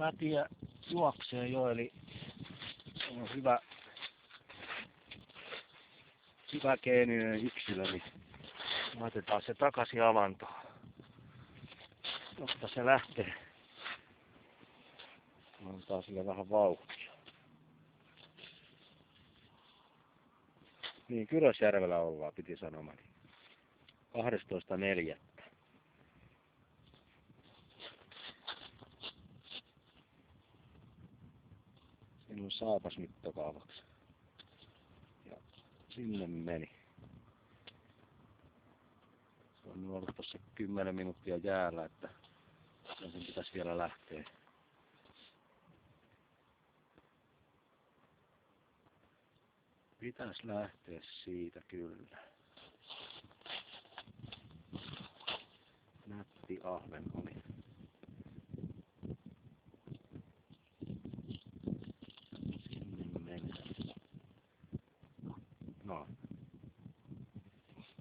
Mätiä juoksee jo, eli on hyvä geeninen yksilö, niin laitetaan se takaisin avantoon, jotta se lähtee. Antaa sille vähän vauhtia. Niin, Kyrösjärvellä ollaan, piti sanomani. 12.4. Siinä on saapas mittokaavaksi. Ja sinne meni. Se on ollut tossa 10 minuuttia jäällä, että sen pitäisi vielä lähteä. Pitäisi lähteä siitä kyllä. Nätti ahven oli. Sinne meni. No.